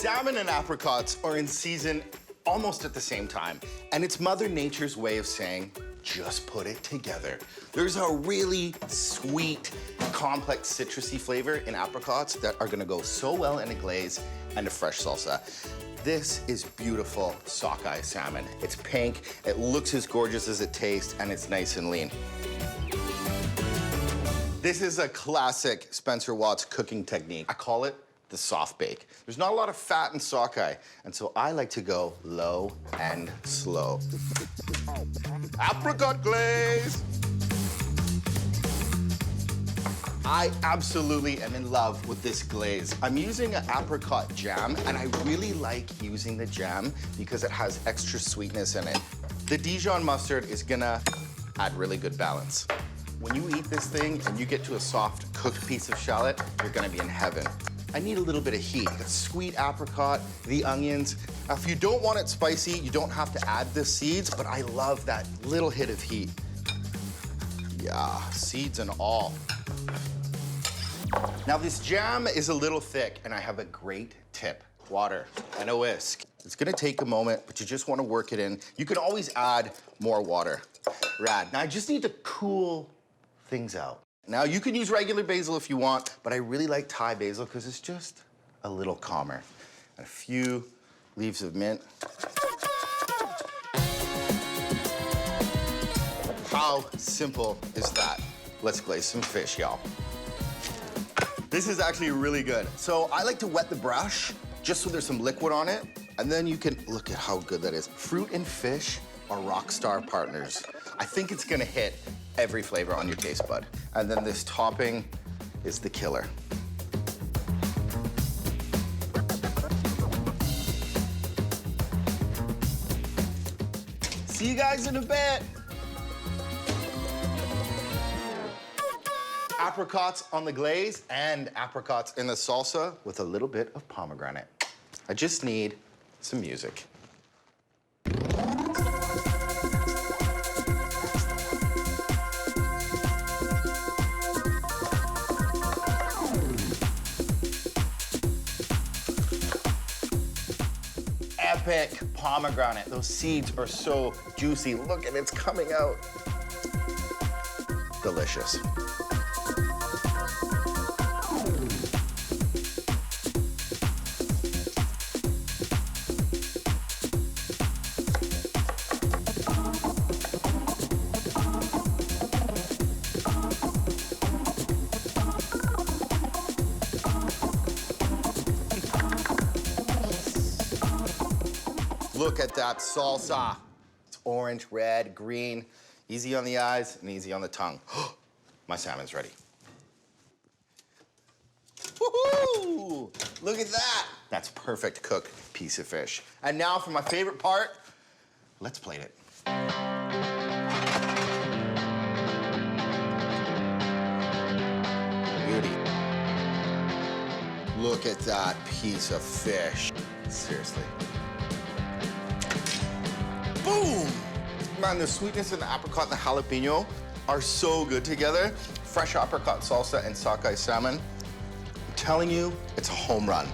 Salmon and apricots are in season almost at the same time, and it's Mother Nature's way of saying, just put it together. There's a really sweet, complex citrusy flavor in apricots that are gonna go so well in a glaze and a fresh salsa. This is beautiful sockeye salmon. It's pink, it looks as gorgeous as it tastes, and it's nice and lean. This is a classic Spencer Watts cooking technique. I call it the soft bake. There's not a lot of fat in sockeye, and so I like to go low and slow. Apricot glaze. I absolutely am in love with this glaze. I'm using an apricot jam, and I really like using the jam because it has extra sweetness in it. The Dijon mustard is gonna add really good balance. When you eat this thing and you get to a soft cooked piece of shallot, you're gonna be in heaven. I need a little bit of heat. The sweet apricot, the onions. Now, if you don't want it spicy, you don't have to add the seeds, but I love that little hit of heat. Yeah, seeds and all. Now, this jam is a little thick, and I have a great tip. Water and a whisk. It's gonna take a moment, but you just wanna work it in. You can always add more water. Rad. Now, I just need to cool things out. Now, you can use regular basil if you want, but I really like Thai basil because it's just a little calmer. And a few leaves of mint. How simple is that? Let's glaze some fish, y'all. This is actually really good. So I like to wet the brush just so there's some liquid on it, and then you can look at how good that is. Fruit and fish are rock star partners. I think it's gonna hit every flavor on your taste bud. And then this topping is the killer. See you guys in a bit. Apricots on the glaze and apricots in the salsa with a little bit of pomegranate. I just need some music. Epic pomegranate. Those seeds are so juicy. Look at it's coming out. Delicious. Look at that salsa. It's orange, red, green, easy on the eyes and easy on the tongue. My salmon's ready. Woohoo! Look at that. That's perfect cooked piece of fish. And now for my favorite part, let's plate it. Beauty. Look at that piece of fish. Seriously. Boom! Man, the sweetness and the apricot and the jalapeno are so good together. Fresh apricot salsa and sockeye salmon. I'm telling you, it's a home run.